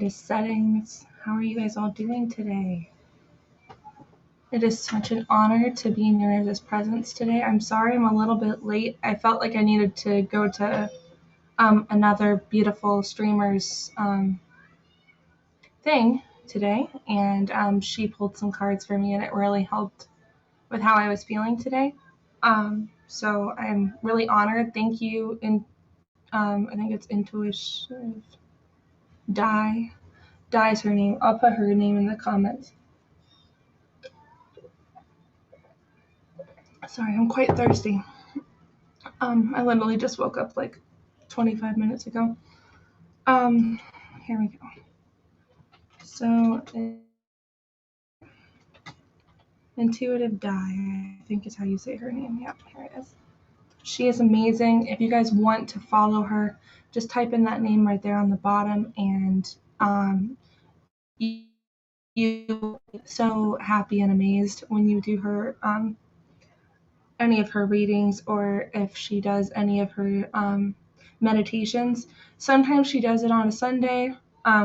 Settings. How are you guys all doing today? It is such an honor to be in your guys' presence today. I'm sorry I'm a little bit late. I felt like I needed to go to another beautiful streamer's thing today, and she pulled some cards for me, and it really helped with how I was feeling today. So I'm really honored. Thank you. I think it's Intuitive Die's her name. I'll put her name in the comments. Sorry, I'm quite thirsty. I literally just woke up like 25 minutes ago. Here we go. So, Intuitive Die, I think is how you say her name. Yep, here it is. She is amazing. If you guys want to follow her, just type in that name right there on the bottom, and you so happy and amazed when you do her any of her readings, or if she does any of her meditations. Sometimes she does it on a Sunday,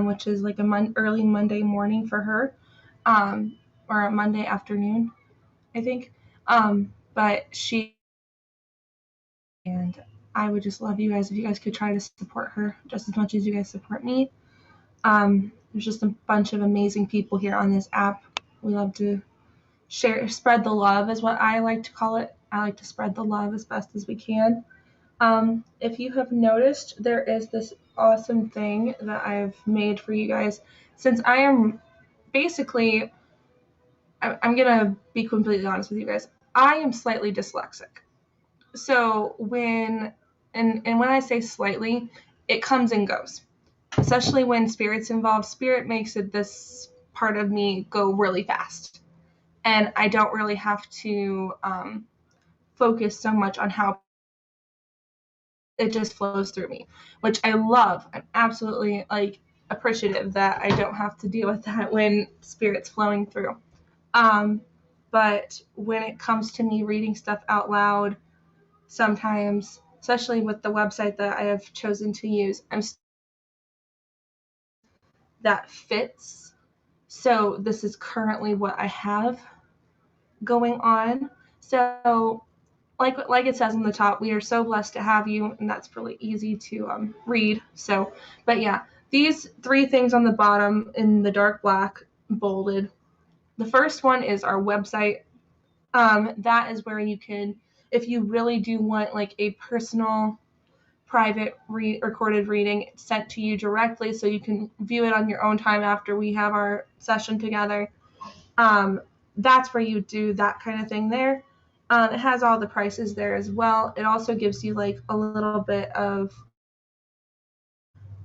which is like a early Monday morning for her, or a Monday afternoon, I think. But and I would just love you guys if you guys could try to support her just as much as you guys support me. There's just a bunch of amazing people here on this app. We love to spread the love is what I like to call it. I like to spread the love as best as we can. If you have noticed, there is this awesome thing that I've made for you guys. Since I am basically, I'm gonna be completely honest with you guys. I am slightly dyslexic. So when I say slightly, it comes and goes. Especially when spirit's involved. Spirit makes it this part of me go really fast. And I don't really have to focus so much on how it just flows through me, which I love. I'm absolutely appreciative that I don't have to deal with that when spirit's flowing through. But when it comes to me reading stuff out loud, sometimes, especially with the website that I have chosen to use, that fits. So this is currently what I have going on. So like it says on the top, we are so blessed to have you, and that's really easy to read. So, but yeah, these three things on the bottom in the dark black bolded. The first one is our website. That is where you can, if you really do want like a personal, private recorded reading sent to you directly, so you can view it on your own time after we have our session together. That's where you do that kind of thing there. It has all the prices there as well. It also gives you like a little bit of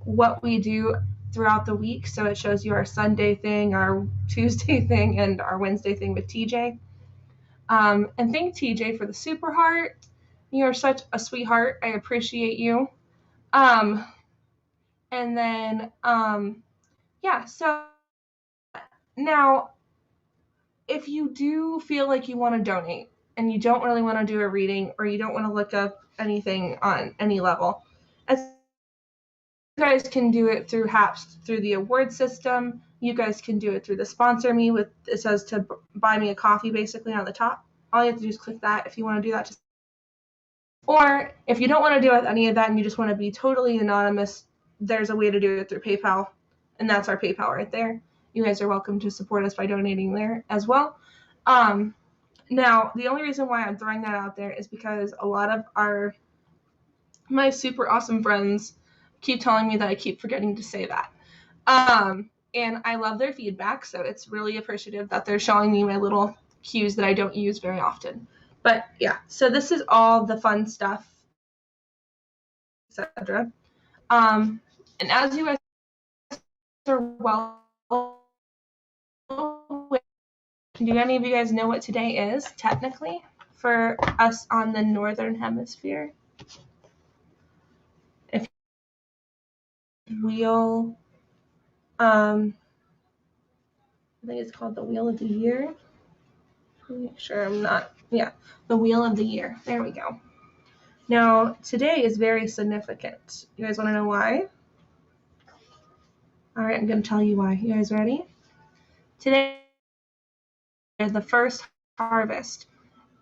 what we do throughout the week. So it shows you our Sunday thing, our Tuesday thing, and our Wednesday thing with TJ. And thank TJ for the super heart. You are such a sweetheart. I appreciate you. And then, yeah, so now if you do feel like you want to donate and you don't really want to do a reading, or you don't want to look up anything on any level, as you guys can do it through HAPS, through the award system. You guys can do it through the sponsor me with, it says to buy me a coffee basically on the top. All you have to do is click that if you want to do that. Or if you don't want to do any of that and you just want to be totally anonymous, there's a way to do it through PayPal, and that's our PayPal right there. You guys are welcome to support us by donating there as well. Now, the only reason why I'm throwing that out there is because a lot of my super awesome friends keep telling me that I keep forgetting to say that. And I love their feedback, so it's really appreciative that they're showing me my little cues that I don't use very often. But yeah, so this is all the fun stuff, etc. And as you guys are well, do any of you guys know what today is technically for us on the northern hemisphere? If wheel, I think it's called the Wheel of the Year. Make sure I'm not, yeah, the Wheel of the Year. There we go. Now, today is very significant. You guys want to know why? All right, I'm going to tell you why. You guys ready? Today is the first harvest.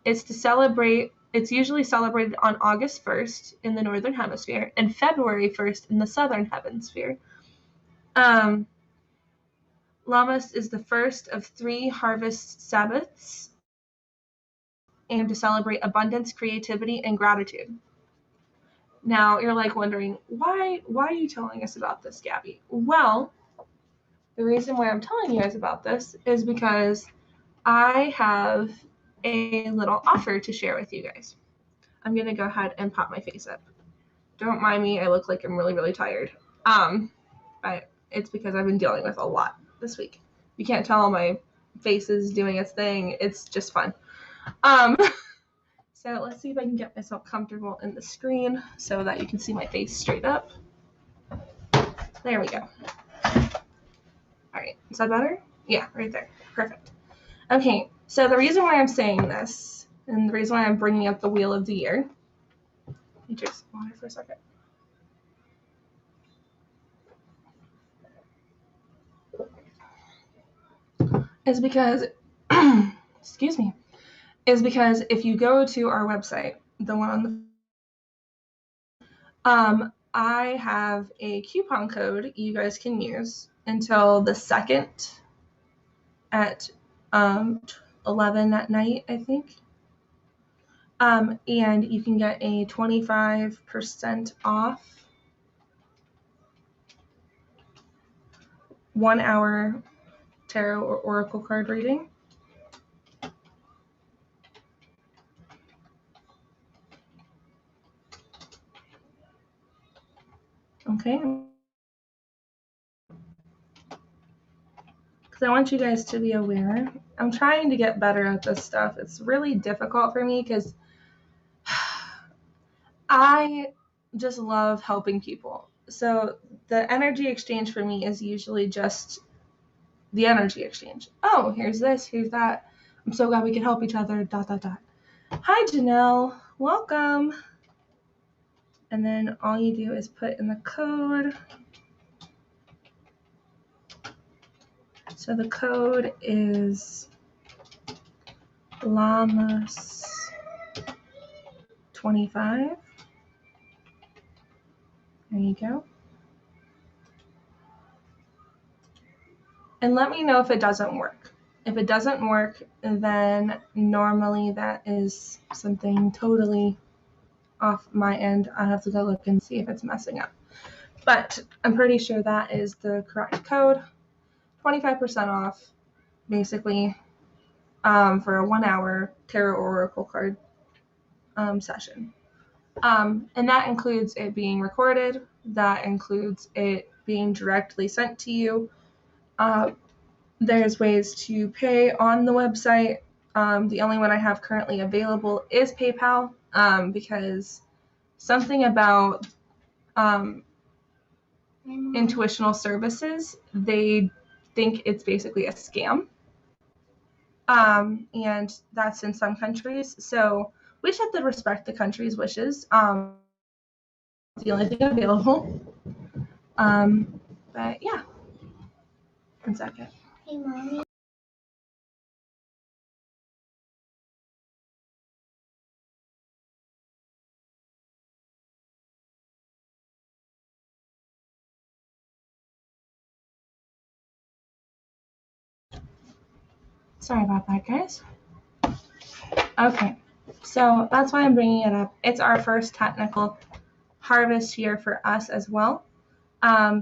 It's usually celebrated on August 1st in the Northern Hemisphere and February 1st in the Southern Hemisphere. Lammas is the first of 3 harvest Sabbaths and to celebrate abundance, creativity, and gratitude. Now, you're like wondering, why are you telling us about this, Gabby? Well, the reason why I'm telling you guys about this is because I have a little offer to share with you guys. I'm going to go ahead and pop my face up. Don't mind me, I look like I'm really, really tired. But it's because I've been dealing with a lot this week. You can't tell my face is doing its thing. It's just fun. So let's see if I can get myself comfortable in the screen so that you can see my face straight up. There we go. All right, is that better? Yeah, right there. Perfect. Okay, so the reason why I'm saying this and the reason why I'm bringing up the Wheel of the Year, let me drink some water for a second. Is because, excuse me, is because if you go to our website, the one on the, I have a coupon code you guys can use until the 2nd at 11 at night, I think. And you can get a 25% off 1 hour tarot or oracle card reading. Okay. Because I want you guys to be aware. I'm trying to get better at this stuff. It's really difficult for me because I just love helping people. So the energy exchange for me is usually just the energy exchange. Oh, here's this, here's that. I'm so glad we can help each other, ... Hi, Janelle. Welcome. And then all you do is put in the code. So the code is Lammas25. There you go. And let me know if it doesn't work. If it doesn't work, then normally that is something totally off my end. I have to go look and see if it's messing up. But I'm pretty sure that is the correct code. 25% off, basically, for a 1 hour tarot oracle card session. And that includes it being recorded. That includes it being directly sent to you. There's ways to pay on the website. The only one I have currently available is PayPal, because something about intuitional services, they think it's basically a scam. And that's in some countries. So we just have to respect the country's wishes. The only thing available. But yeah. 1 second. Hey, Mommy. Sorry about that, guys. Okay, so that's why I'm bringing it up. It's our first technical harvest year for us as well.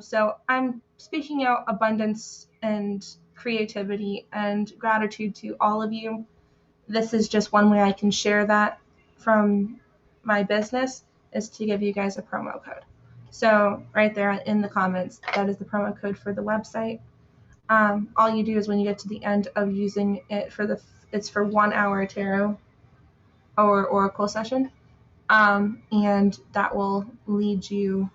So I'm speaking out abundance and creativity and gratitude to all of you. This is just one way I can share that from my business, is to give you guys a promo code. So right there in the comments, that is the promo code for the website. All you do is when you get to the end of using it it's for 1 hour tarot or oracle session, and that will lead you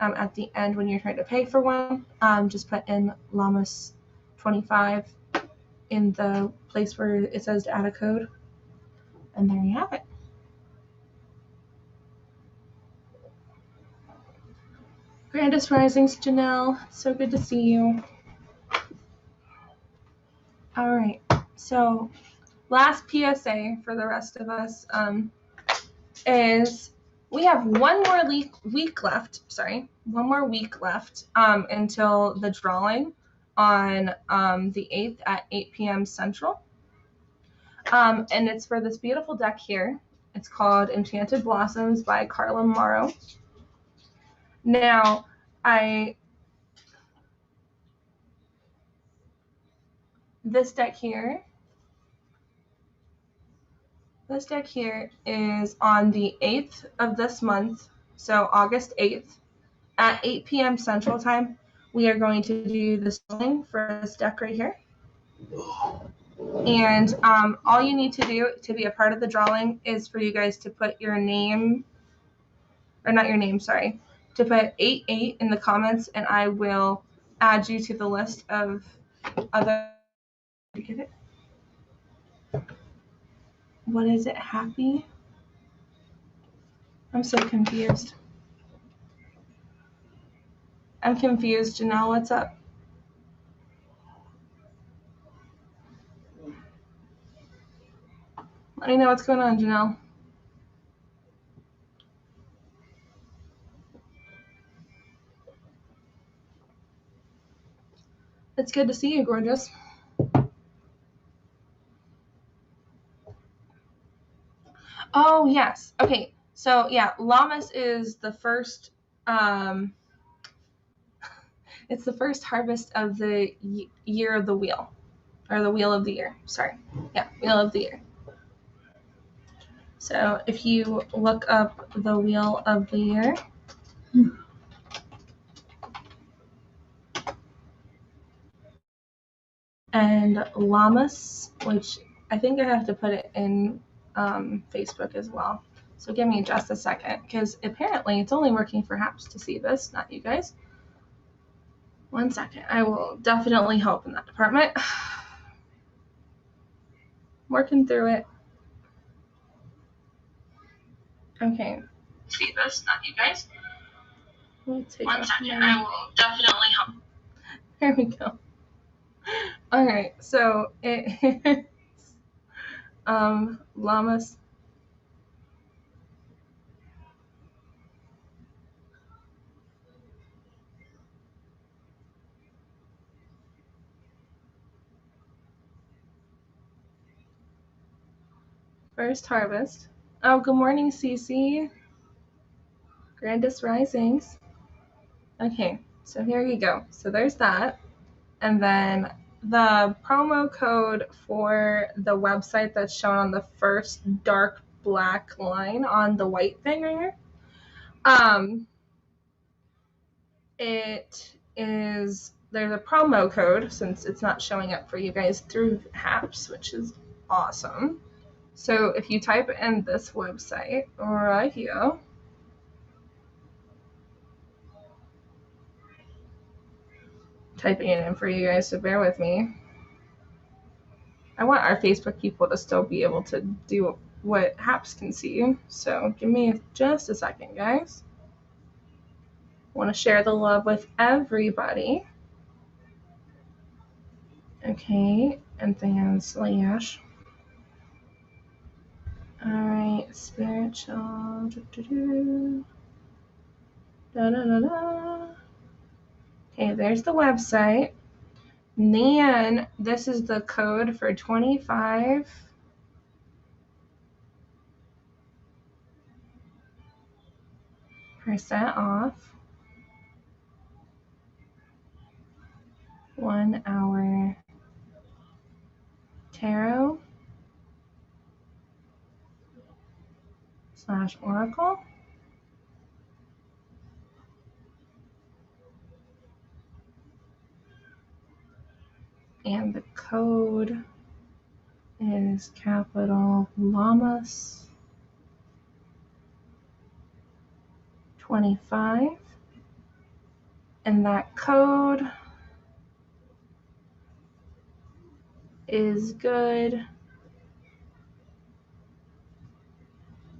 at the end when you're trying to pay for one. Just put in Lammas25 in the place where it says to add a code, and there you have it. Grandest Risings, Janelle. So good to see you. All right. So last PSA for the rest of us is we have one more week left. One more week left until the drawing on the 8th at 8 p.m. Central. And it's for this beautiful deck here. It's called Enchanted Blossoms by Carla Morrow. Now, this deck here is on the 8th of this month, so August 8th, at 8 p.m. Central Time. We are going to do the drawing for this deck right here. And all you need to do to be a part of the drawing is for you guys to put your name, or not your name, sorry, to put 88 in the comments, and I will add you to the list of other. Get it? What is it? Happy? I'm so confused. I'm confused, Janelle. What's up? Let me know what's going on, Janelle. It's good to see you, gorgeous. Oh, yes. Okay. So, yeah, Lammas is the first, it's the first harvest of the year of the wheel, or the wheel of the year. Sorry. Yeah, wheel of the year. So, if you look up the wheel of the year, and Lammas, which I think I have to put it in Facebook as well. So give me just a second, because apparently it's only working for Haps to see this, not you guys. 1 second. I will definitely help in that department. Working through it. Okay. See this, not you guys. 1 second. I will definitely help. There we go. All right. So it is Lammas. First harvest. Oh, good morning, Cece. Grandest Risings. Okay, so here you go. So there's that. And then the promo code for the website that's shown on the first dark black line on the white thing right here. There's a promo code, since it's not showing up for you guys through Haps, which is awesome. So if you type in this website right here, typing it in for you guys, so bear with me. I want our Facebook people to still be able to do what Haps can see, so give me just a second, guys. I want to share the love with everybody. Okay, and then slash. All right, spiritual. Okay, there's the website. And then this is the code for 25% off 1 hour tarot / oracle. And the code is capital Lammas 25. And that code is good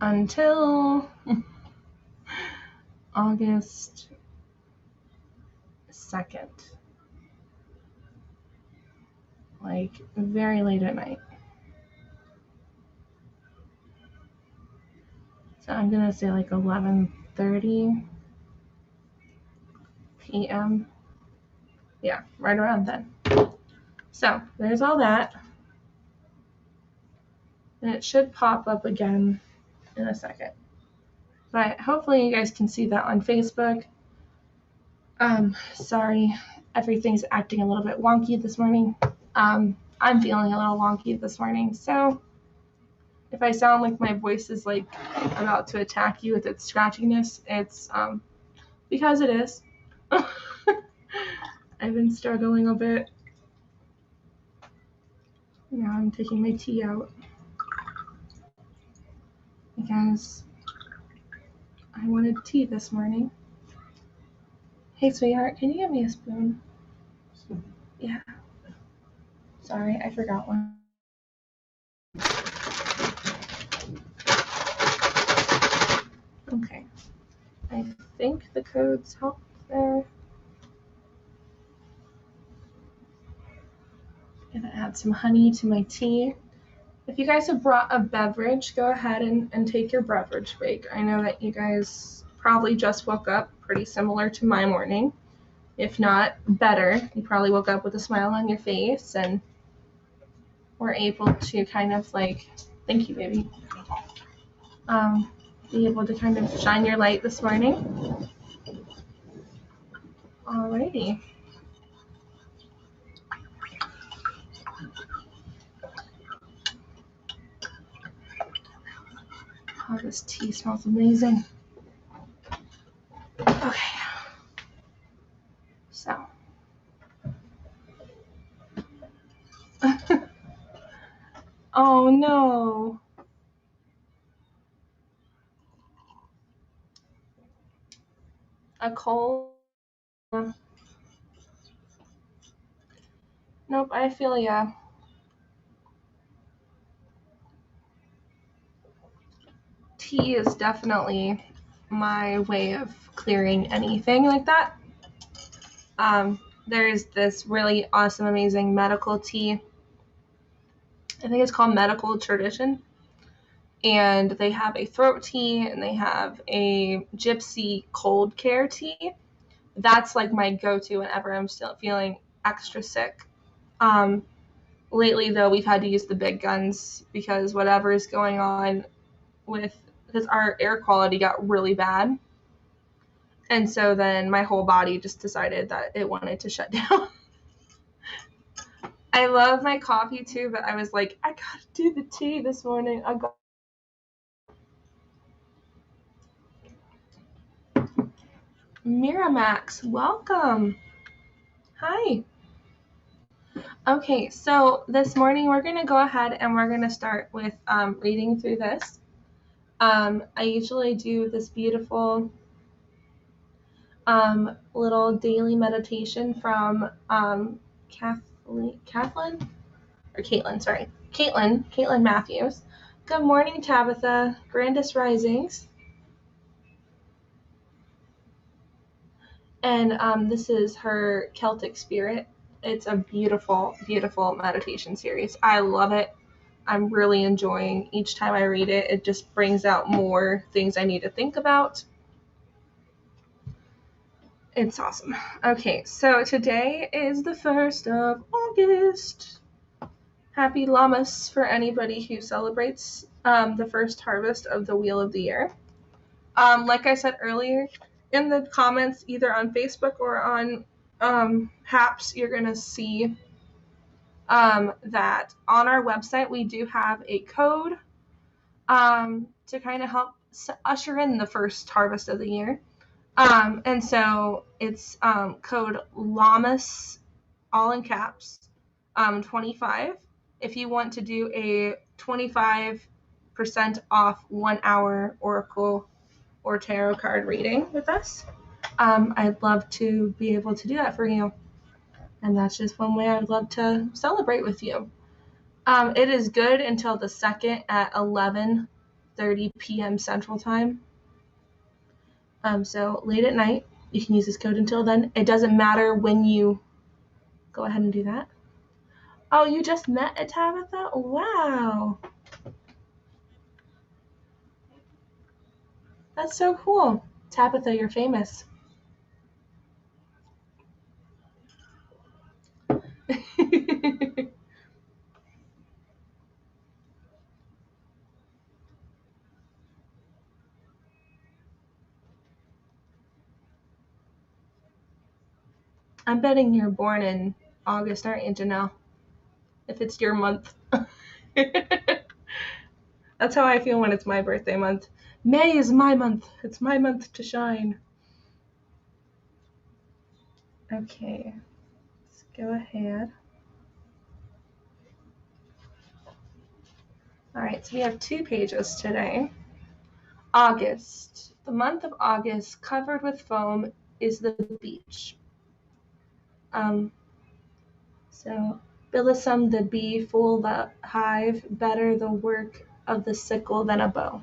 until August 2nd. Like, very late at night. So I'm going to say like 11:30 p.m. Yeah, right around then. So there's all that. And it should pop up again in a second. But hopefully you guys can see that on Facebook. Sorry, everything's acting a little bit wonky this morning. I'm feeling a little wonky this morning, so if I sound like my voice is like about to attack you with its scratchiness, it's because it is. I've been struggling a bit. Now I'm taking my tea out because I wanted tea this morning. Hey, sweetheart, can you give me a spoon? Yeah. Sorry, I forgot one. Okay. I think the codes help there. Gonna add some honey to my tea. If you guys have brought a beverage, go ahead and take your beverage break. I know that you guys probably just woke up, pretty similar to my morning. If not, better. You probably woke up with a smile on your face and were able to kind of like, thank you, baby, be able to kind of shine your light this morning. Alrighty. Oh, this tea smells amazing. Okay. So. Oh no. A cold. Nope, I feel ya. Tea is definitely my way of clearing anything like that. There's this really awesome, amazing medical tea. I think it's called Medical Tradition. And they have a throat tea and they have a gypsy cold care tea. That's like my go-to whenever I'm still feeling extra sick. Lately, though, we've had to use the big guns because whatever is going on because our air quality got really bad. And so then my whole body just decided that it wanted to shut down. I love my coffee too, but I was like, I gotta do the tea this morning. Miramax, welcome. Hi. Okay, so this morning we're going to go ahead and we're going to start with reading through this. I usually do this beautiful little daily meditation from Caitlin Matthews. Good morning, Tabitha. Grandest Risings. And this is her Celtic Spirit. It's a beautiful, beautiful meditation series. I love it. I'm really enjoying each time I read it. It just brings out more things I need to think about. It's awesome. Okay, so today is the 1st of August. Happy Lammas for anybody who celebrates the first harvest of the Wheel of the Year. Like I said earlier, in the comments, either on Facebook or on HAPS, you're going to see that on our website we do have a code to kind of help usher in the first harvest of the year. And so it's code LAMAS, all in caps, 25. If you want to do a 25% off 1 hour Oracle or tarot card reading with us, I'd love to be able to do that for you. And that's just one way I'd love to celebrate with you. It is good until the 2nd at 11:30 p.m. Central Time. So late at night. You can use this code until then. It doesn't matter when you go ahead and do that. Oh, you just met a Tabitha? Wow. That's so cool. Tabitha, you're famous. I'm betting you're born in August, aren't you, Janelle? If it's your month. That's how I feel when it's my birthday month. May is my month. It's my month to shine. Okay, let's go ahead. All right, so we have 2 pages today. August. The month of August, covered with foam, is the beach. So, Billisum the bee, full the hive, better the work of the sickle than a bow.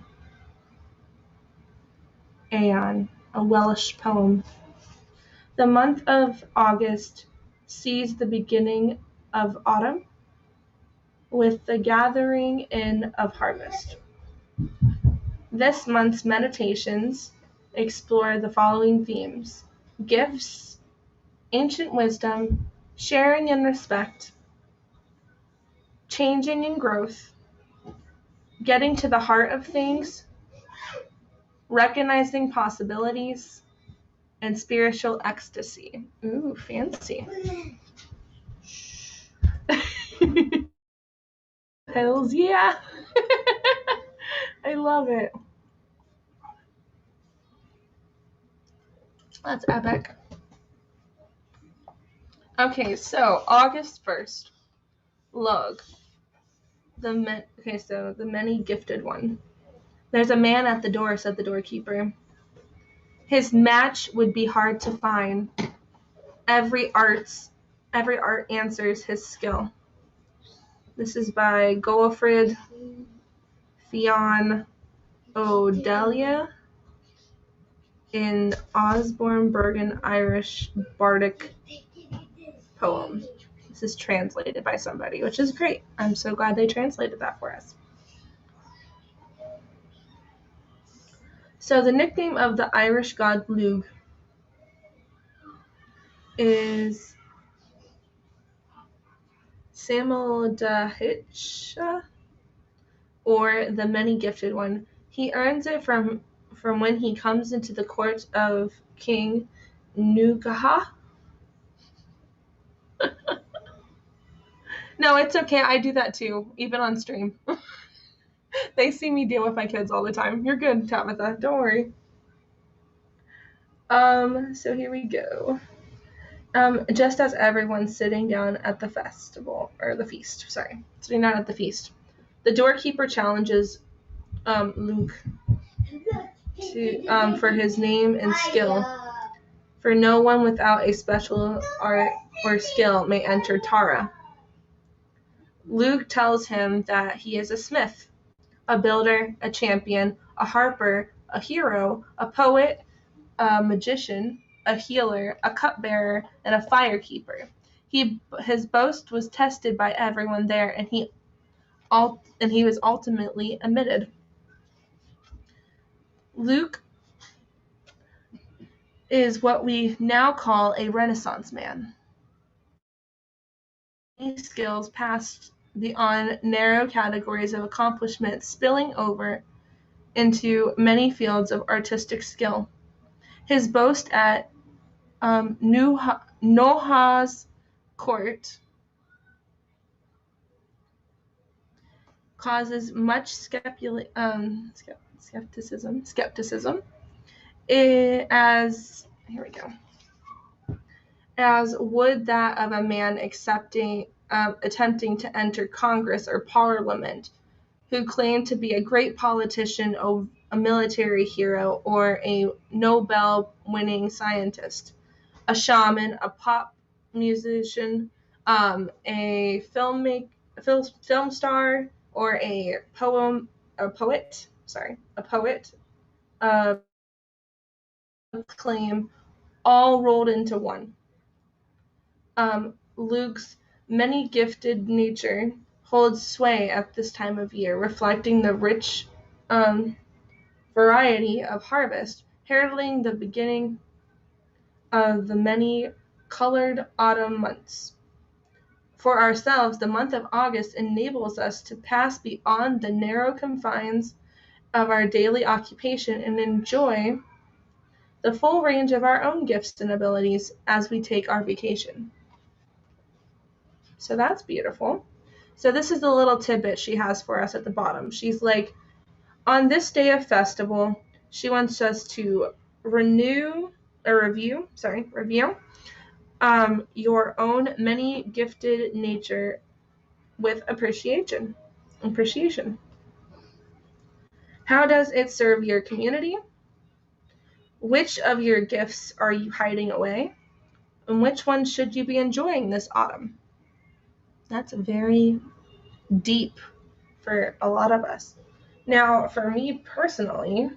Aeon, a Welsh poem. The month of August sees the beginning of autumn with the gathering in of harvest. This month's meditations explore the following themes: gifts, ancient wisdom, sharing and respect, changing and growth, getting to the heart of things, recognizing possibilities, and spiritual ecstasy. Ooh, fancy. Hells yeah. I love it. That's epic. Okay, so August 1st. Log. The many gifted one. There's a man at the door, said the doorkeeper. His match would be hard to find. Every art answers his skill. This is by Goelfrid Fionn O'Delia in Osborne Bergen Irish Bardic poem. This is translated by somebody, which is great. I'm so glad they translated that for us. So the nickname of the Irish god Lugh is Samaldahitcha, or the many-gifted one. He earns it from when he comes into the court of King Nugaha. No, it's okay. I do that too, even on stream. They see me deal with my kids all the time. You're good, Tabitha. Don't worry. So here we go. Just as everyone's sitting down at the festival, or the feast, sitting down at the feast, the doorkeeper challenges Luke for his name and skill. For no one without a special art or skill may enter Tara. Luke tells him that he is a smith, a builder, a champion, a harper, a hero, a poet, a magician, a healer, a cupbearer, and a firekeeper. His boast was tested by everyone there, and he was ultimately admitted. Luke is what we now call a Renaissance man. His skills passed beyond narrow categories of accomplishment, spilling over into many fields of artistic skill. His boast at Noha's court causes much skepticism. As would that of a man attempting to enter Congress or Parliament, who claimed to be a great politician, a military hero, or a Nobel-winning scientist, a shaman, a pop musician, a film star, or a poet, claim all rolled into one. Luke's many gifted nature holds sway at this time of year, reflecting the rich variety of harvest, heralding the beginning of the many colored autumn months. For ourselves, the month of August enables us to pass beyond the narrow confines of our daily occupation and enjoy the full range of our own gifts and abilities as we take our vacation. So that's beautiful. So this is the little tidbit she has for us at the bottom. She's like, on this day of festival, she wants us to review your own many gifted nature with appreciation. How does it serve your community? Which of your gifts are you hiding away? And which one should you be enjoying this autumn? That's very deep for a lot of us. Now, for me personally,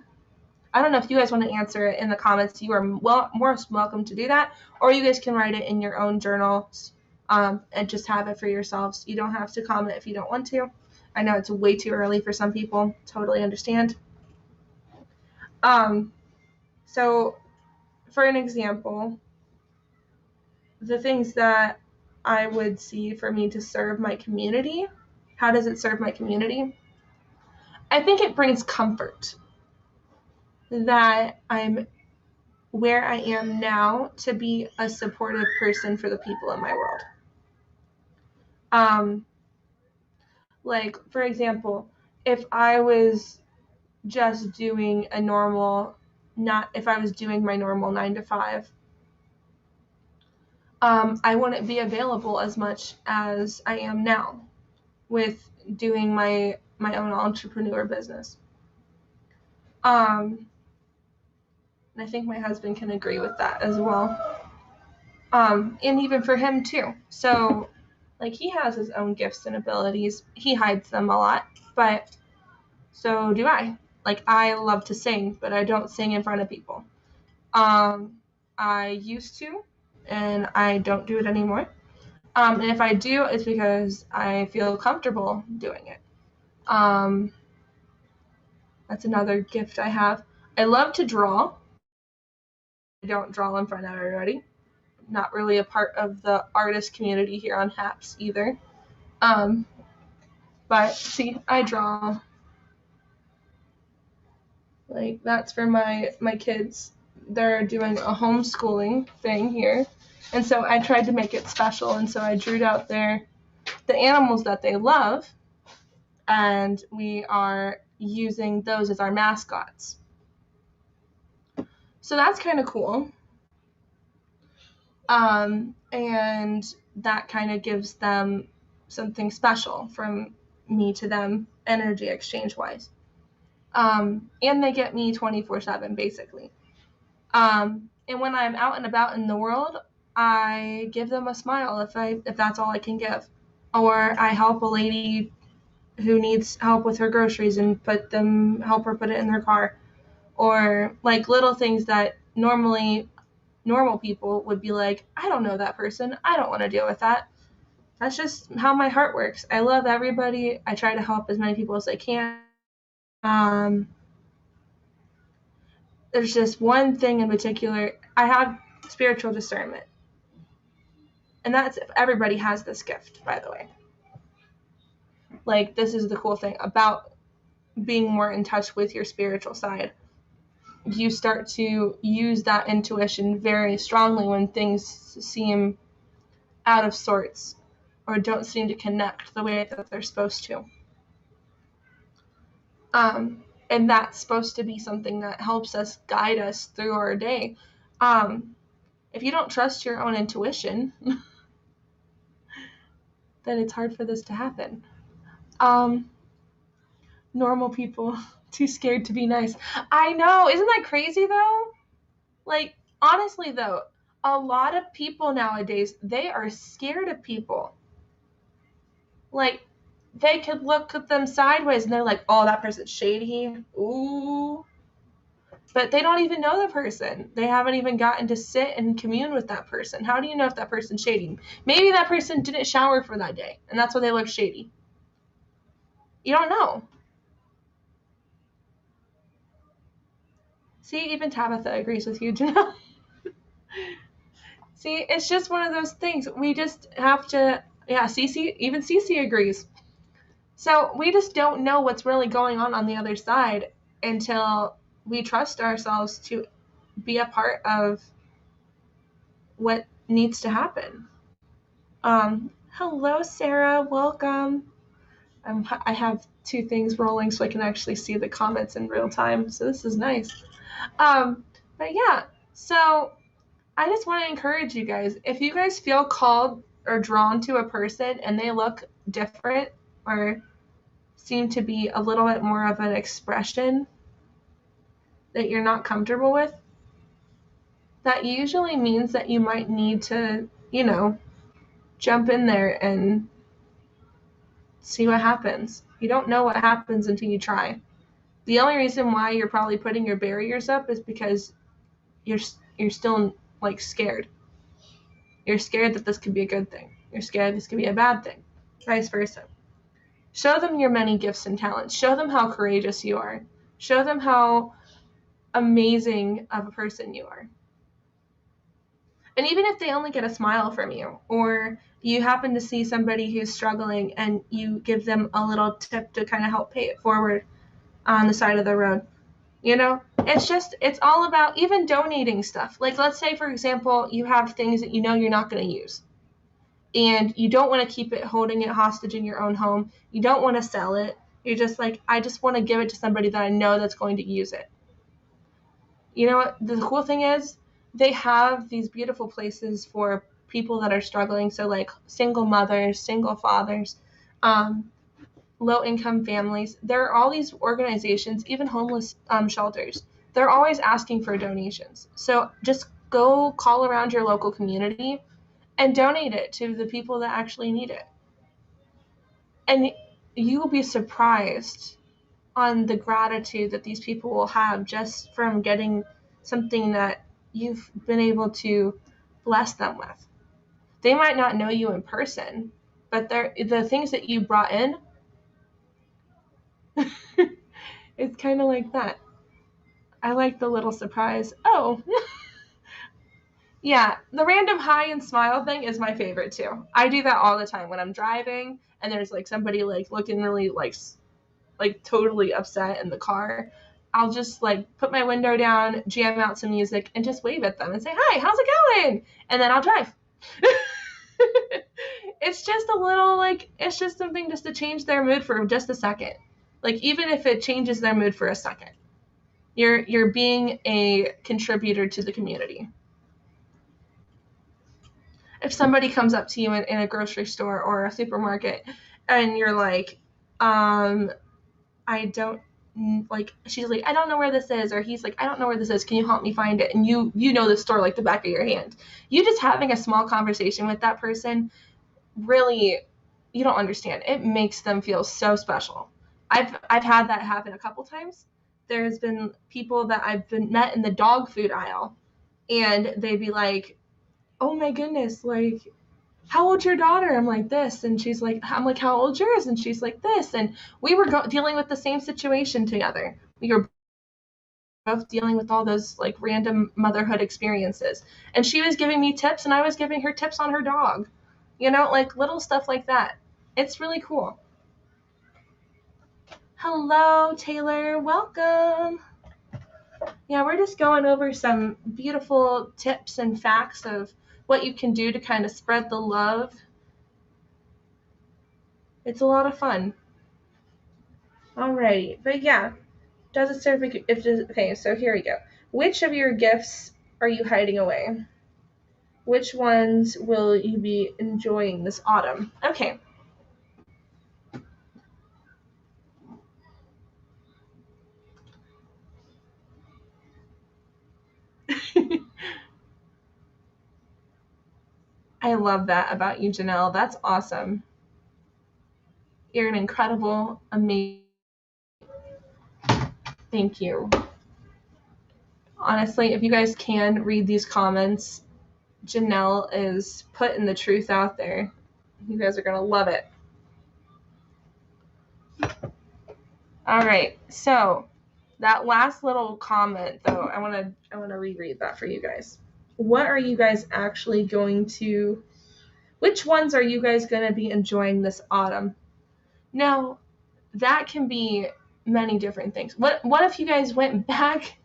I don't know if you guys want to answer it in the comments. You are most welcome to do that, or you guys can write it in your own journals and just have it for yourselves. You don't have to comment if you don't want to. I know it's way too early for some people. Totally understand. So, for an example, the things that I would see for me to serve my community, how does it serve my community? I think it brings comfort that I'm where I am now to be a supportive person for the people in my world. Like, for example, if I was just doing if I was doing my normal 9 to 5, I wouldn't be available as much as I am now with doing my own entrepreneur business. And I think my husband can agree with that as well. And even for him too. So, like, he has his own gifts and abilities. He hides them a lot, but so do I. Like, I love to sing, but I don't sing in front of people. I used to, and I don't do it anymore. And if I do, it's because I feel comfortable doing it. That's another gift I have. I love to draw. I don't draw in front of everybody. Not really a part of the artist community here on HAPS either. But see, I draw. Like, that's for my kids. They're doing a homeschooling thing here. And so I tried to make it special, and so I drew out the animals that they love, and we are using those as our mascots. So that's kind of cool. And that kind of gives them something special from me to them, energy exchange wise. And they get me 24/7 basically. And when I'm out and about in the world, I give them a smile if that's all I can give, or I help a lady who needs help with her groceries and help her put it in their car, or like little things that normally normal people would be like, I don't know that person, I don't want to deal with that. That's just how my heart works. I love everybody. I try to help as many people as I can. There's just one thing in particular. I have spiritual discernment, and that's everybody has this gift, by the way. Like, this is the cool thing about being more in touch with your spiritual side. You start to use that intuition very strongly when things seem out of sorts or don't seem to connect the way that they're supposed to. And that's supposed to be something that helps us guide us through our day. If you don't trust your own intuition, then it's hard for this to happen. Normal people, too scared to be nice. I know, isn't that crazy though? Like, honestly though, a lot of people nowadays, they are scared of people. Like, they could look at them sideways and they're like, oh, that person's shady. Ooh. but they don't even know the person. They haven't even gotten to sit and commune with that person. How do you know if that person's shady? Maybe that person didn't shower for that day, and that's why they look shady. You don't know. See, even Tabitha agrees with you, Janelle. See, it's just one of those things. We just have to, yeah, even Cece agrees. So we just don't know what's really going on the other side until we trust ourselves to be a part of what needs to happen. Hello, Sarah. Welcome. I have two things rolling so I can actually see the comments in real time. So this is nice. But yeah, so I just want to encourage you guys. If you guys feel called or drawn to a person and they look different or seem to be a little bit more of an expression that you're not comfortable with, that usually means that you might need to, jump in there and see what happens. You don't know what happens until you try. The only reason why you're probably putting your barriers up is because you're still like scared. You're scared that this could be a good thing. You're scared this could be a bad thing. Vice versa. Show them your many gifts and talents. Show them how courageous you are. Show them how amazing of a person you are. And even if they only get a smile from you, or you happen to see somebody who's struggling and you give them a little tip to kind of help pay it forward on the side of the road, it's all about even donating stuff. Like, let's say, for example, you have things that you're not going to use. And you don't want to keep it holding it hostage in your own home. You don't want to sell it. You're just like, I just want to give it to somebody that I know that's going to use it. You know what? The cool thing is they have these beautiful places for people that are struggling. So like single mothers, single fathers, low-income families. There are all these organizations, even homeless shelters. They're always asking for donations. So just go call around your local community and donate it to the people that actually need it. And you will be surprised on the gratitude that these people will have just from getting something that you've been able to bless them with. They might not know you in person, but the things that you brought in, it's kind of like that. I like the little surprise. Oh, yeah, the random hi and smile thing is my favorite too. I do that all the time when I'm driving and there's like somebody like looking really like totally upset in the car. I'll just like put my window down, jam out some music, and just wave at them and say, hi, how's it going? And then I'll drive. It's just a little it's just something just to change their mood for just a second. Like, even if it changes their mood for a second, you're being a contributor to the community. If somebody comes up to you in a grocery store or a supermarket and you're like, she's like, I don't know where this is, or he's like, I don't know where this is, can you help me find it? And you know the store like the back of your hand. You just having a small conversation with that person, really, you don't understand. It makes them feel so special. I've had that happen a couple times. There's been people that I've been met in the dog food aisle, and they'd be like, oh my goodness, like, how old's your daughter? I'm like, this. And she's like, I'm like, how old's yours? And she's like, this. And we were dealing with the same situation together. We were both dealing with all those like random motherhood experiences. And she was giving me tips and I was giving her tips on her dog. Like little stuff like that. It's really cool. Hello, Taylor. Welcome. Yeah, we're just going over some beautiful tips and facts of what you can do to kind of spread the love. It's a lot of fun. Alrighty, but yeah, does it serve okay, so here we go. Which of your gifts are you hiding away? Which ones will you be enjoying this autumn? Okay. I love that about you, Janelle. That's awesome. You're an incredible, amazing. Thank you. Honestly, if you guys can read these comments, Janelle is putting the truth out there. You guys are going to love it. All right, so that last little comment, though, I want to reread that for you guys. What are you guys actually going to, which ones are you guys going to be enjoying this autumn? Now, that can be many different things. What if you guys went back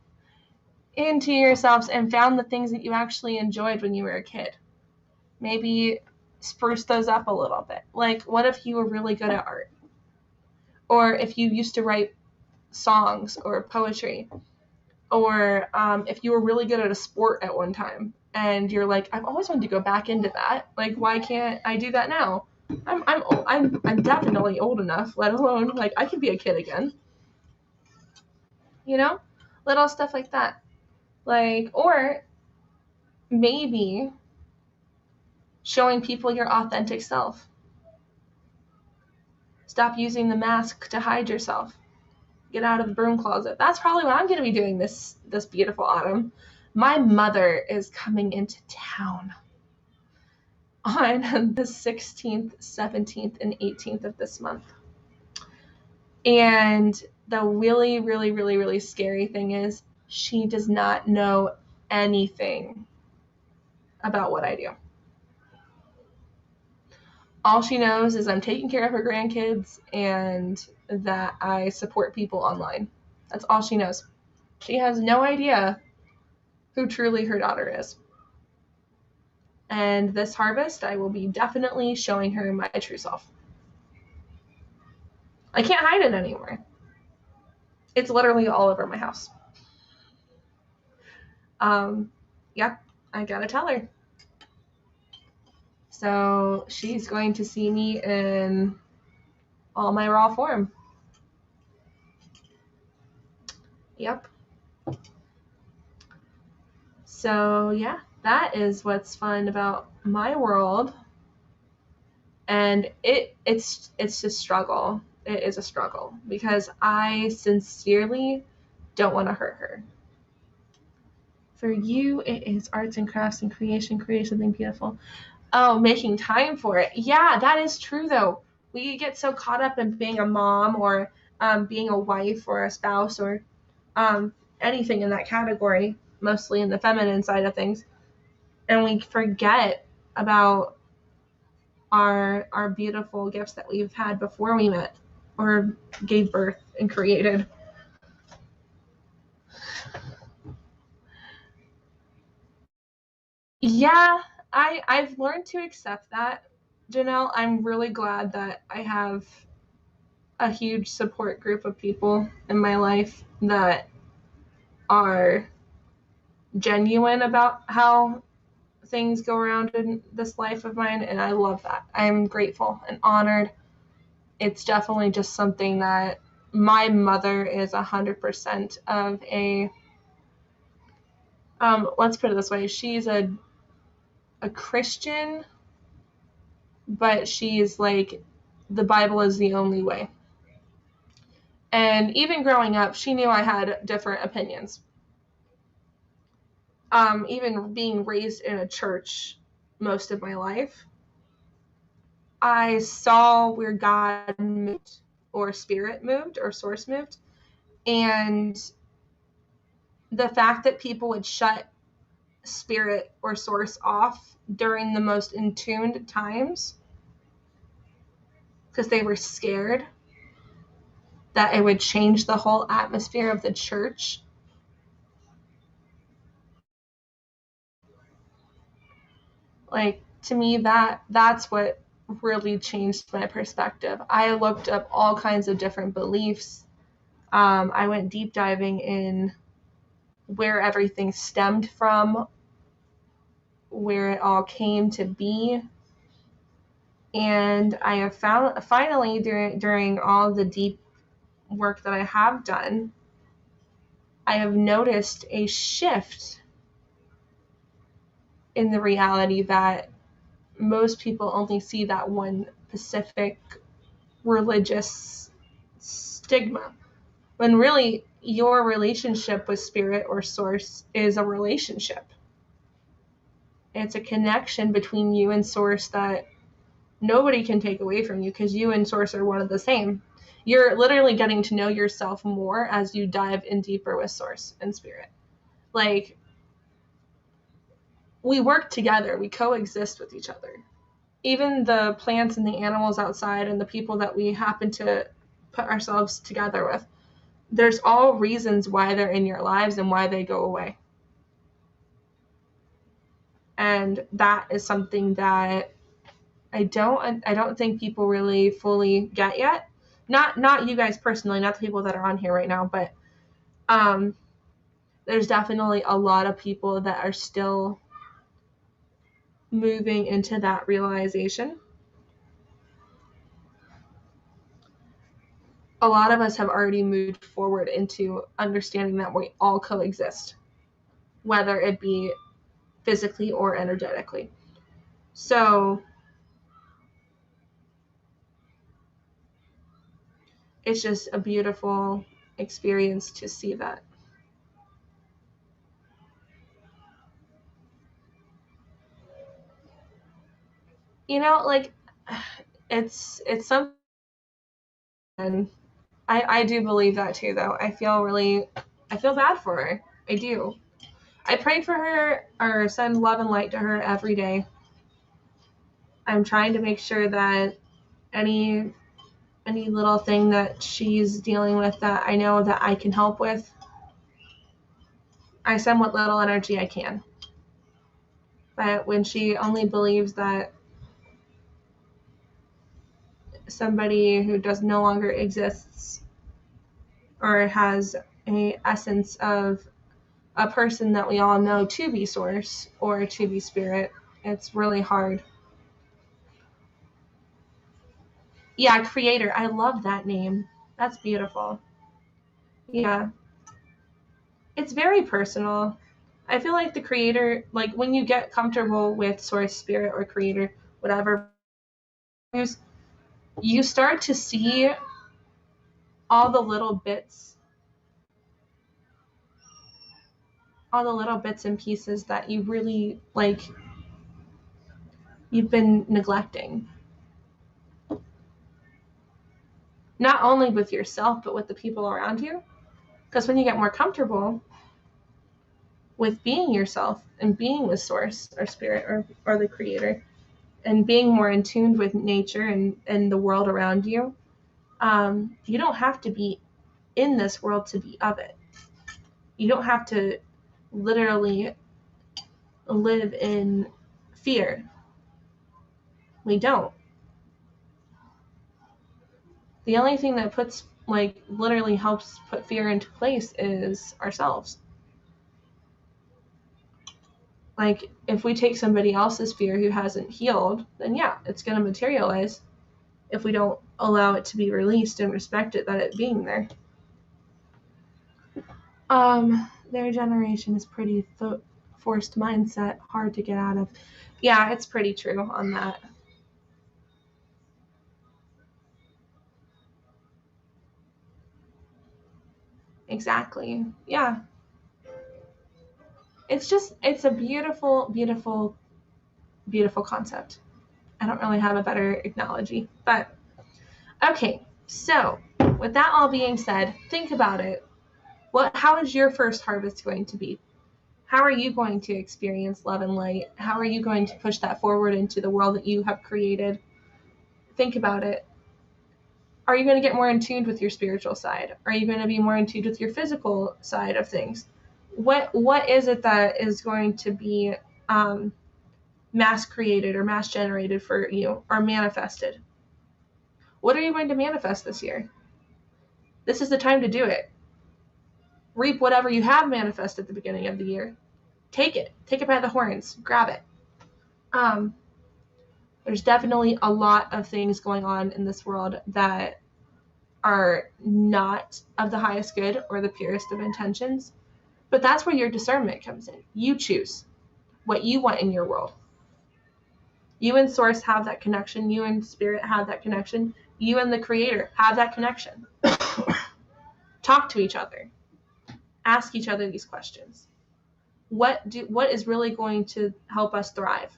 into yourselves and found the things that you actually enjoyed when you were a kid? Maybe spruce those up a little bit. Like, what if you were really good at art? Or if you used to write songs or poetry? Or if you were really good at a sport at one time and you're like, I've always wanted to go back into that. Like, why can't I do that now? I'm definitely old enough, let alone like I can be a kid again. You know? Little stuff like that. Like, or maybe showing people your authentic self. Stop using the mask to hide yourself. Get out of the broom closet. That's probably what I'm going to be doing this beautiful autumn. My mother is coming into town on the 16th, 17th, and 18th of this month. And the really, really, really, really scary thing is she does not know anything about what I do. All she knows is I'm taking care of her grandkids and that I support people online. That's all she knows. She has no idea who truly her daughter is. And this harvest, I will be definitely showing her my true self. I can't hide it anymore. It's literally all over my house. Yeah, I gotta tell her. So she's going to see me in all my raw form. Yep. So yeah, that is what's fun about my world. And it's a struggle. It is a struggle because I sincerely don't want to hurt her. For you, it is arts and crafts and create something beautiful. Oh, making time for it. Yeah, that is true though. We get so caught up in being a mom or being a wife or a spouse or anything in that category, mostly in the feminine side of things, and we forget about our beautiful gifts that we've had before we met or gave birth and created. Yeah, I've learned to accept that, Janelle. I'm really glad that I have a huge support group of people in my life that are genuine about how things go around in this life of mine, and I love that. I'm grateful and honored. It's definitely just something that my mother is 100% of a let's put it this way, she's a Christian, but she's like, the Bible is the only way. And even growing up, she knew I had different opinions. Even being raised in a church most of my life, I saw where God moved, or spirit moved, or source moved. And the fact that people would shut spirit or source off during the most in tuned times because they were scared that it would change the whole atmosphere of the church. Like, to me, that's what really changed my perspective. I looked up all kinds of different beliefs. I went deep diving in where everything stemmed from, where it all came to be. And I have found, finally, during all the deep work that I have done, I have noticed a shift in the reality that most people only see that one specific religious stigma, when really your relationship with spirit or source is a relationship. It's a connection between you and source that nobody can take away from you, because you and source are one of the same. You're literally getting to know yourself more as you dive in deeper with source and spirit. Like, we work together, we coexist with each other. Even the plants and the animals outside and the people that we happen to put ourselves together with, there's all reasons why they're in your lives and why they go away. And that is something that I don't think people really fully get yet. Not you guys personally, not the people that are on here right now, but there's definitely a lot of people that are still moving into that realization. A lot of us have already moved forward into understanding that we all coexist, whether it be physically or energetically. So it's just a beautiful experience to see that. You know, like, it's something, and I do believe that too, though. I feel bad for her. I do. I pray for her or send love and light to her every day. I'm trying to make sure that any little thing that she's dealing with that I know that I can help with, I send what little energy I can. But when she only believes that somebody who no longer exists or has a essence of a person that we all know to be source or to be spirit, it's really hard. Yeah, creator. I love that name. That's beautiful. Yeah. It's very personal. I feel like the creator, like when you get comfortable with source, spirit, or creator, whatever, you start to see all the little bits and pieces that you really, like, you've been neglecting. Not only with yourself, but with the people around you. Because when you get more comfortable with being yourself and being with source or spirit or the creator, and being more in tune with nature and the world around you, you don't have to be in this world to be of it. You don't have to literally live in fear. We don't. The only thing that literally helps put fear into place is ourselves. Like, if we take somebody else's fear who hasn't healed, then yeah, it's going to materialize if we don't allow it to be released and respect it, that it being there. Their generation is pretty forced mindset, hard to get out of. Yeah, it's pretty true on that. Exactly. Yeah. It's a beautiful, beautiful, beautiful concept. I don't really have a better analogy, but okay. So, with that all being said, think about it. How is your first harvest going to be? How are you going to experience love and light? How are you going to push that forward into the world that you have created? Think about it. Are you going to get more in tune with your spiritual side? Are you going to be more in tune with your physical side of things? What is it that is going to be mass created or mass generated for you, or manifested? What are you going to manifest this year? This is the time to do it. Reap whatever you have manifested at the beginning of the year. Take it by the horns, grab it. There's definitely a lot of things going on in this world that are not of the highest good or the purest of intentions, but that's where your discernment comes in. You choose what you want in your world. You and source have that connection. You and spirit have that connection. You and the creator have that connection. talk to each other. Ask each other these questions. What is really going to help us thrive?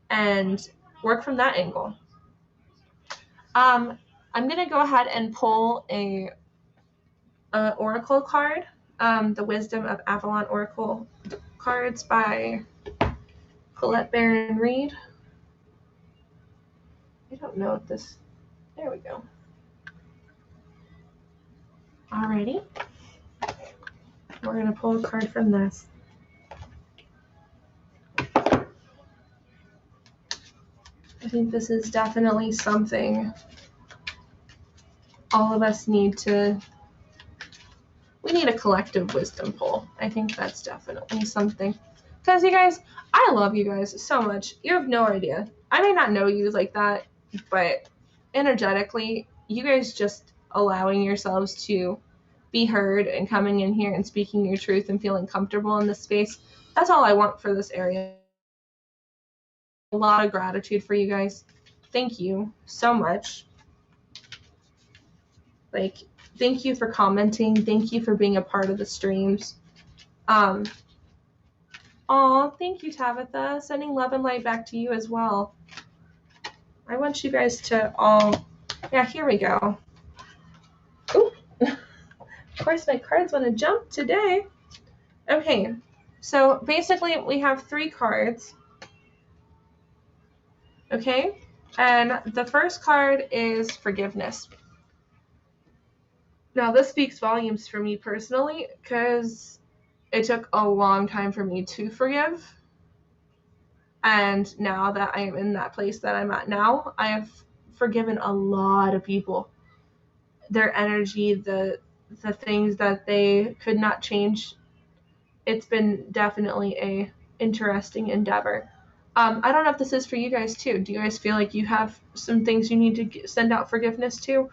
And work from that angle. I'm going to go ahead and pull a oracle card, the Wisdom of Avalon Oracle cards by Colette Baron Reed. I don't know what this, there we go. Alrighty. We're going to pull a card from this. I think this is definitely something all of us need to, we need a collective wisdom pull. I think that's definitely something. Because you guys, I love you guys so much. You have no idea. I may not know you like that, but energetically, you guys just allowing yourselves to be heard and coming in here and speaking your truth and feeling comfortable in this space, that's all I want for this area. A lot of gratitude for you guys. Thank you so much. Like, thank you for commenting. Thank you for being a part of the streams. Thank you, Tabitha. Sending love and light back to you as well. I want you guys to all, yeah, here we go. Ooh. Of course, my cards want to jump today. Okay, so basically we have 3 cards. Okay, and the first card is forgiveness. Now, this speaks volumes for me personally because it took a long time for me to forgive. And now that I am in that place that I'm at now, I have forgiven a lot of people. Their energy, the things that they could not change. It's been definitely a interesting endeavor. I don't know if this is for you guys too. Do you guys feel like you have some things you need to send out forgiveness to?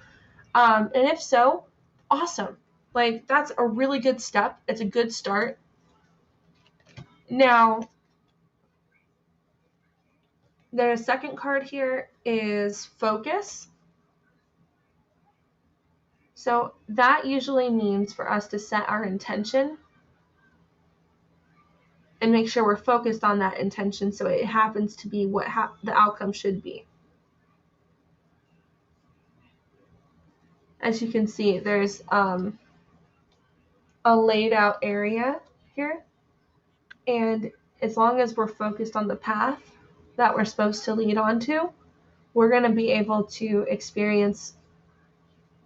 And if so, awesome. Like, that's a really good step. It's a good start. Now, the second card here is focus. So that usually means for us to set our intention and make sure we're focused on that intention so it happens to be what the outcome should be. As you can see, there's a laid out area here. And as long as we're focused on the path that we're supposed to lead onto, we're going to be able to experience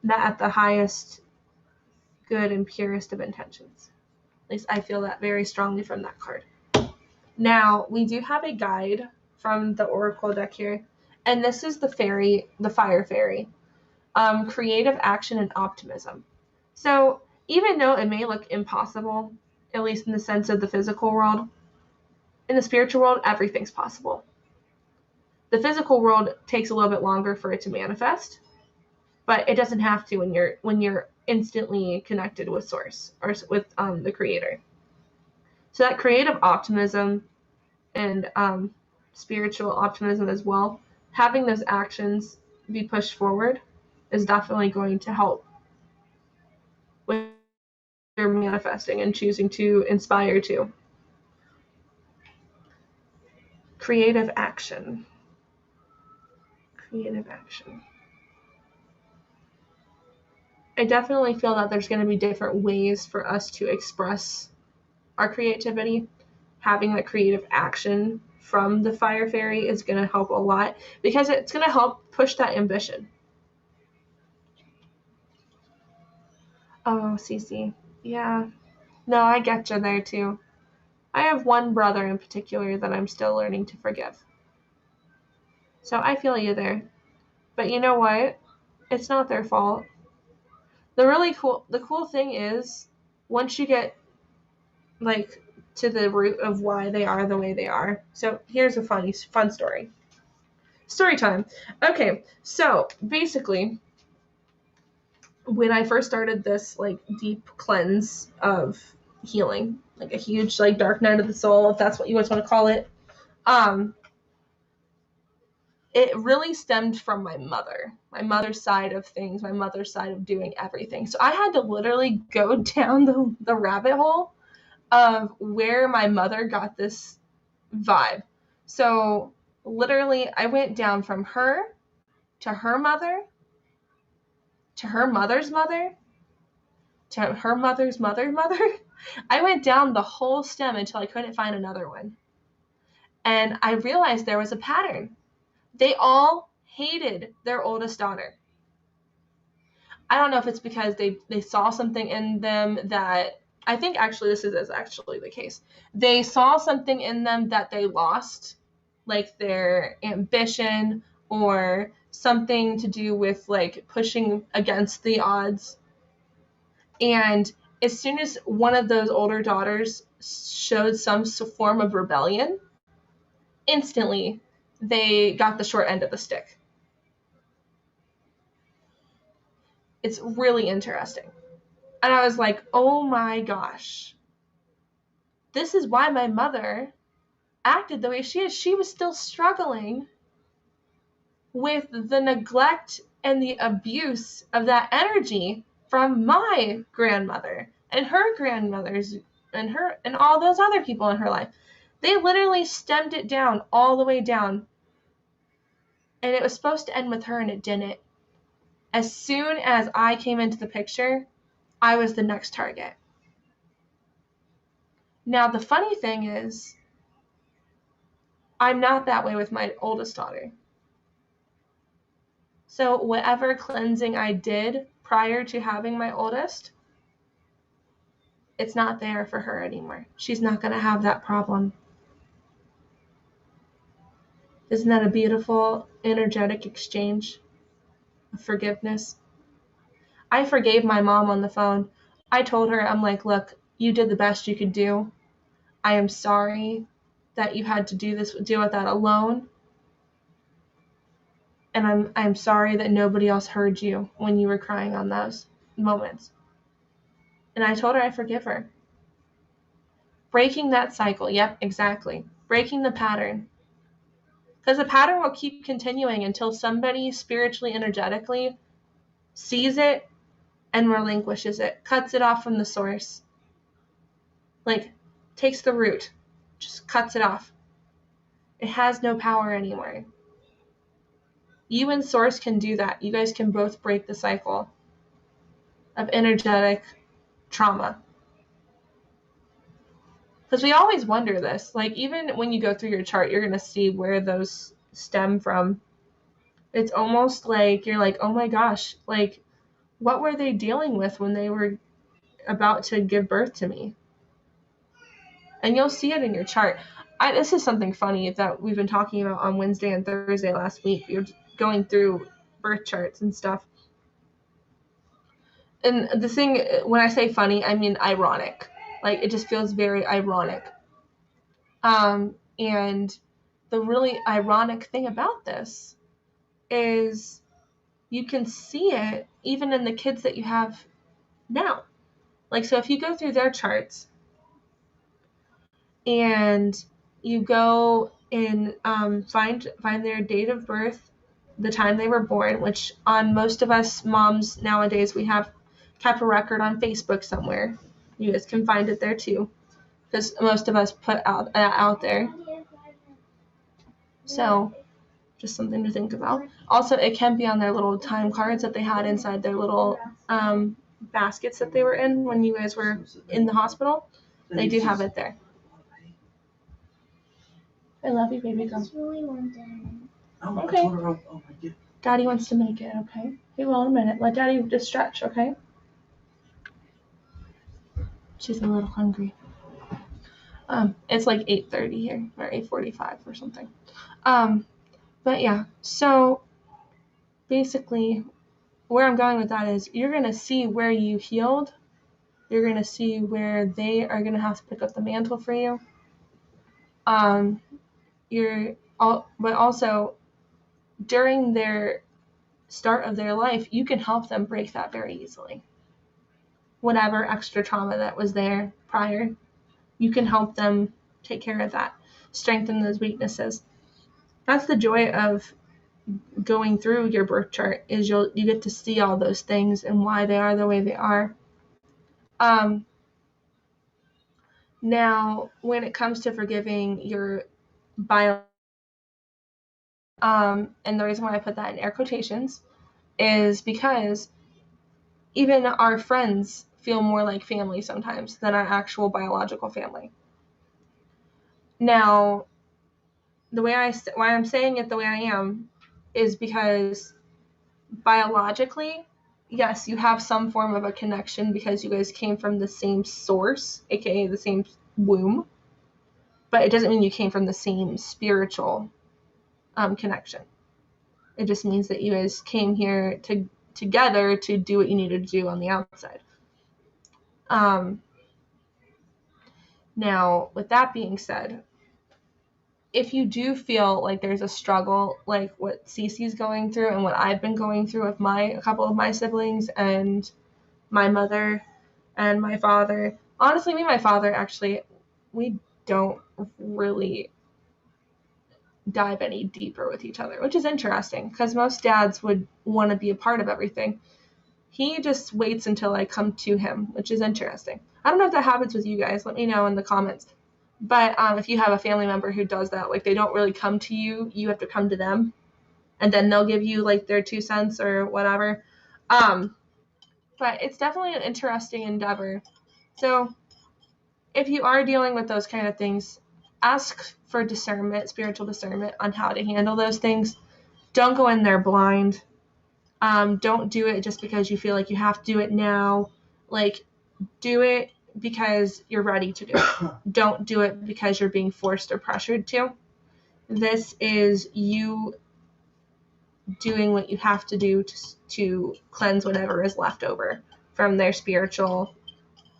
that at the highest good and purest of intentions. At least I feel that very strongly from that card. Now, we do have a guide from the Oracle deck here, and this is the Fire Fairy. Creative action and optimism. So even though it may look impossible, at least in the sense of the physical world, in the spiritual world, everything's possible. The physical world takes a little bit longer for it to manifest, but it doesn't have to when you're instantly connected with Source or with the Creator. So that creative optimism and spiritual optimism as well, having those actions be pushed forward is definitely going to help with your manifesting and choosing to inspire to. Creative action. Creative action. I definitely feel that there's going to be different ways for us to express our creativity. Having that creative action from the Fire Fairy is going to help a lot because it's going to help push that ambition. Oh, Cece. Yeah. No, I get you there too. I have one brother in particular that I'm still learning to forgive. So I feel you there. But you know what? It's not their fault. The cool thing is, once you get like to the root of why they are the way they are. So here's a fun story. Story time. Okay, so basically, when I first started this like deep cleanse of healing, like a huge like dark night of the soul, if that's what you guys want to call it, it really stemmed from my mother's side of things, my mother's side of doing everything. So I had to literally go down the rabbit hole of where my mother got this vibe. So literally, I went down from her to her mother to her mother's mother to her mother's mother's mother. I went down the whole stem until I couldn't find another one. And I realized there was a pattern. They all hated their oldest daughter. I don't know if it's because they saw something in them that, I think actually this is actually the case. They saw something in them that they lost, like their ambition or something to do with like pushing against the odds. And as soon as one of those older daughters showed some form of rebellion, instantly they got the short end of the stick. It's really interesting. And I was like, oh my gosh, this is why my mother acted the way she is. She was still struggling with the neglect and the abuse of that energy from my grandmother and her grandmothers and all those other people in her life. They literally stemmed it down all the way down. And it was supposed to end with her, and it didn't. As soon as I came into the picture, I was the next target. Now, the funny thing is, I'm not that way with my oldest daughter. So whatever cleansing I did prior to having my oldest, it's not there for her anymore. She's not going to have that problem. Isn't that a beautiful, energetic exchange of forgiveness? I forgave my mom on the phone. I told her, I'm like, look, you did the best you could do. I am sorry that you had to deal with that alone. And I'm sorry that nobody else heard you when you were crying on those moments. And I told her I forgive her. Breaking that cycle. Yep, exactly. Breaking the pattern. Because the pattern will keep continuing until somebody spiritually, energetically sees it and relinquishes it, cuts it off from the source. Like, takes the root, just cuts it off. It has no power anymore. You and source can do that. You guys can both break the cycle of energetic trauma. Because we always wonder this. Like, even when you go through your chart, you're going to see where those stem from. It's almost like you're like, oh my gosh, like, what were they dealing with when they were about to give birth to me? And you'll see it in your chart. This is something funny that we've been talking about on Wednesday and Thursday last week. You're going through birth charts and stuff. And the thing, when I say funny, I mean ironic. Like, it just feels very ironic. And the really ironic thing about this is you can see it even in the kids that you have now. Like, so if you go through their charts and you go and find their date of birth, the time they were born, which on most of us moms nowadays, we have kept a record on Facebook somewhere. You guys can find it there too, because most of us put out there. So just something to think about. Also, it can be on their little time cards that they had inside their little baskets that they were in when you guys were in the hospital. They do have it there. I love you, baby girl. Okay. Daddy wants to make it, okay? He will in a minute. Let Daddy just stretch, okay? She's a little hungry. It's like 8:30 here, or 8:45 or something. But yeah, so basically where I'm going with that is you're going to see where you healed. You're going to see where they are going to have to pick up the mantle for you. But also during their start of their life, you can help them break that very easily. Whatever extra trauma that was there prior, you can help them take care of that, strengthen those weaknesses. That's the joy of going through your birth chart is you get to see all those things and why they are the way they are. Now, when it comes to forgiving your bio, and the reason why I put that in air quotations is because even our friends feel more like family sometimes than our actual biological family. Now, why I'm saying it the way I am is because biologically, yes, you have some form of a connection because you guys came from the same source, aka the same womb, but it doesn't mean you came from the same spiritual connection. It just means that you guys came here together to do what you needed to do on the outside. Now, with that being said, if you do feel like there's a struggle, like what Cece's going through and what I've been going through with a couple of my siblings and my mother and my father, honestly, me and my father, actually, we don't really dive any deeper with each other, which is interesting because most dads would want to be a part of everything. He just waits until I come to him, which is interesting. I don't know if that happens with you guys. Let me know in the comments. But if you have a family member who does that, like they don't really come to you, you have to come to them, and then they'll give you like their 2 cents or whatever. But it's definitely an interesting endeavor. So if you are dealing with those kind of things, ask for discernment, spiritual discernment on how to handle those things. Don't go in there blind. Don't do it just because you feel like you have to do it now. Like, do it because you're ready to do it. Don't do it because you're being forced or pressured to. This is you doing what you have to do to cleanse whatever is left over from their spiritual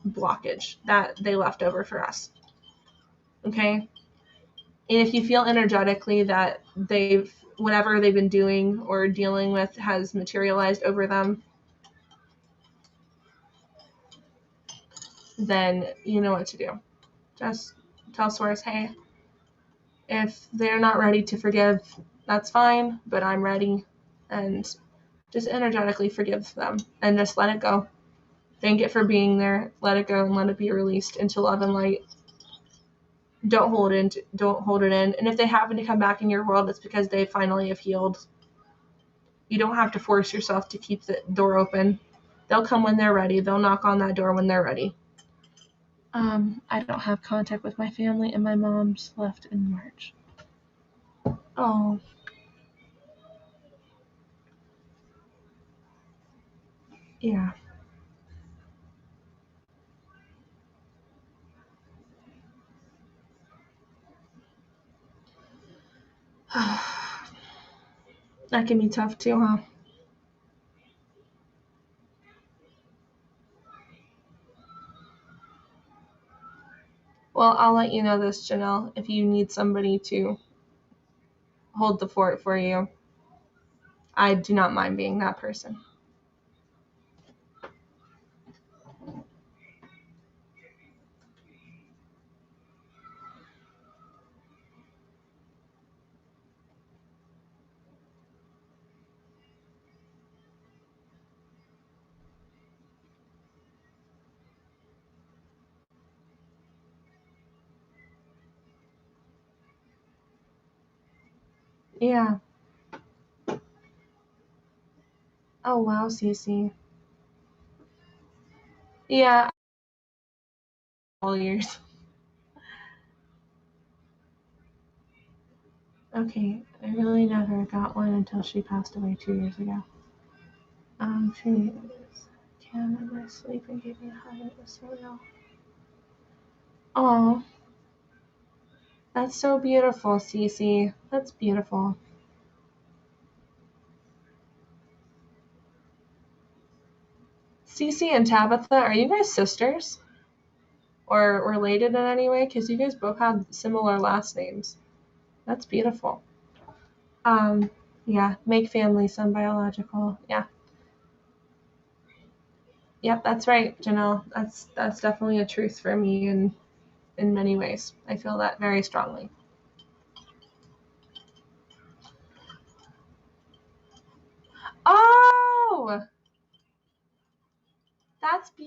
blockage that they left over for us. Okay? And if you feel energetically that whatever they've been doing or dealing with has materialized over them, then you know what to do. Just tell Source, hey, if they're not ready to forgive, that's fine, but I'm ready. And just energetically forgive them and just let it go. Thank it for being there. Let it go and let it be released into love and light. Don't hold it in. And if they happen to come back in your world, it's because they finally have healed. You don't have to force yourself to keep the door open. They'll come when they're ready. They'll knock on that door when they're ready. I don't have contact with my family, and my mom's left in March. Oh. Yeah. That can be tough too, huh? Well, I'll let you know this, Janelle, if you need somebody to hold the fort for you. I do not mind being that person. Yeah. Oh, wow, Cece. Yeah. All years. Okay, I really never got one until she passed away 2 years ago. She came in my sleep and gave me a hug. It was so real. Oh, that's so beautiful, Cece. That's beautiful. Cece and Tabitha, are you guys sisters? Or related in any way? Because you guys both have similar last names. That's beautiful. Yeah, make family some biological. Yeah. Yep, that's right, Janelle. That's definitely a truth for me in many ways. I feel that very strongly.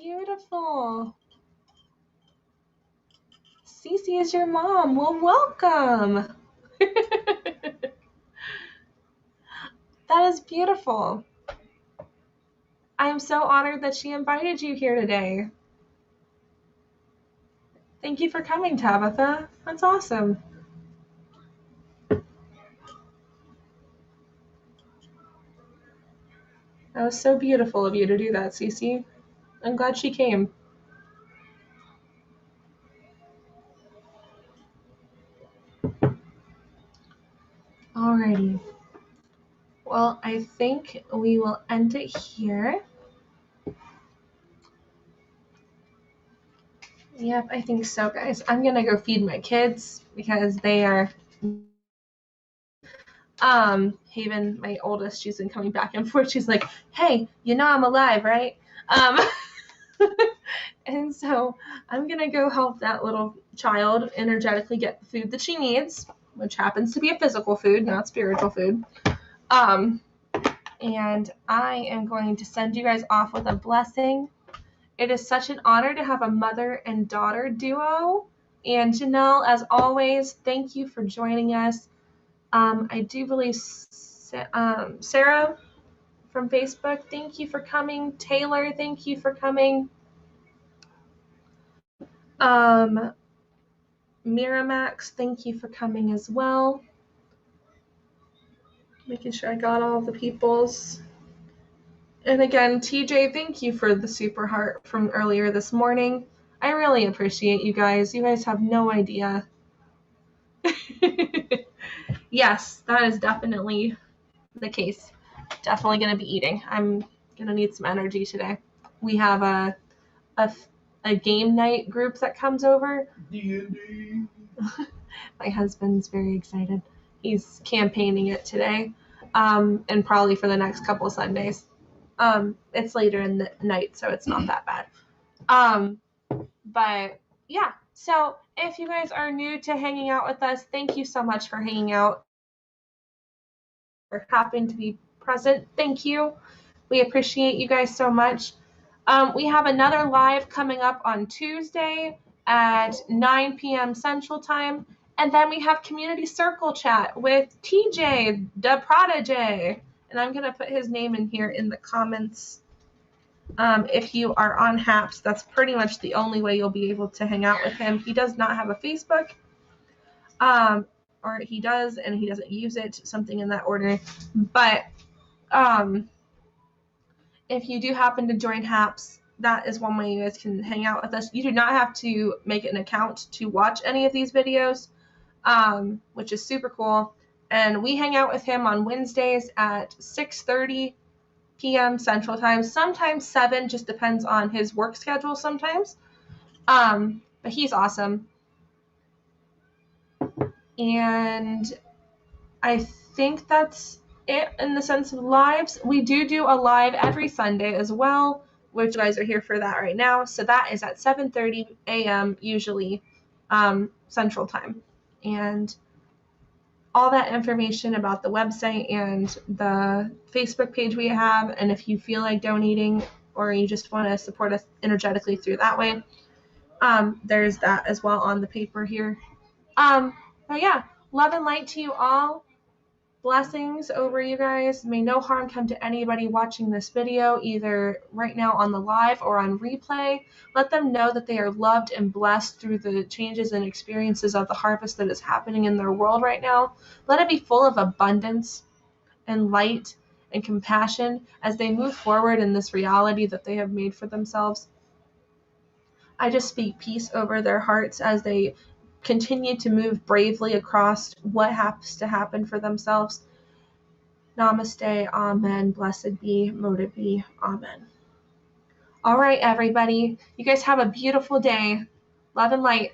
beautiful. Cece is your mom. Well, welcome. That is beautiful. I am so honored that she invited you here today. Thank you for coming, Tabitha. That's awesome. That was so beautiful of you to do that, Cece. I'm glad she came. Alrighty. Well, I think we will end it here. Yep, I think so, guys. I'm going to go feed my kids because they are... Haven, my oldest, she's been coming back and forth. She's like, hey, you know I'm alive, right? And so I'm going to go help that little child energetically get the food that she needs, which happens to be a physical food, not spiritual food. And I am going to send you guys off with a blessing. It is such an honor to have a mother and daughter duo. And Janelle, as always, thank you for joining us. I do believe Sarah from Facebook, thank you for coming. Taylor, thank you for coming. Miramax, thank you for coming as well. Making sure I got all the peoples. And again, TJ, thank you for the super heart from earlier this morning. I really appreciate you guys. You guys have no idea. Yes, that is definitely the case. Definitely going to be eating. I'm going to need some energy today. We have a game night group that comes over. D&D. My husband's very excited. He's campaigning it today, and probably for the next couple of Sundays. It's later in the night, so it's not that bad. But yeah, so if you guys are new to hanging out with us, thank you so much for hanging out or happen to be present. Thank you. We appreciate you guys so much. We have another live coming up on Tuesday at 9 p.m. Central Time. And then we have Community Circle Chat with TJ, the Prodigy. And I'm going to put his name in here in the comments. If you are on Haps, that's pretty much the only way you'll be able to hang out with him. He does not have a Facebook. Or he does, and he doesn't use it, something in that order. But if you do happen to join Haps, that is one way you guys can hang out with us. You do not have to make an account to watch any of these videos, which is super cool. And we hang out with him on Wednesdays at 6:30 p.m. Central Time. Sometimes 7, just depends on his work schedule sometimes. But he's awesome. And I think that's it in the sense of lives. We do a live every Sunday as well, which you guys are here for that right now. So that is at 7:30 a.m. usually Central Time. And all that information about the website and the Facebook page we have, and if you feel like donating or you just want to support us energetically through that way, there's that as well on the paper here. But yeah, love and light to you all. Blessings over you guys. May no harm come to anybody watching this video, either right now on the live or on replay. Let them know that they are loved and blessed through the changes and experiences of the harvest that is happening in their world right now. Let it be full of abundance and light and compassion as they move forward in this reality that they have made for themselves. I just speak peace over their hearts as they continue to move bravely across what has to happen for themselves. Namaste, amen, blessed be, motive be, amen. All right, everybody. You guys have a beautiful day. Love and light.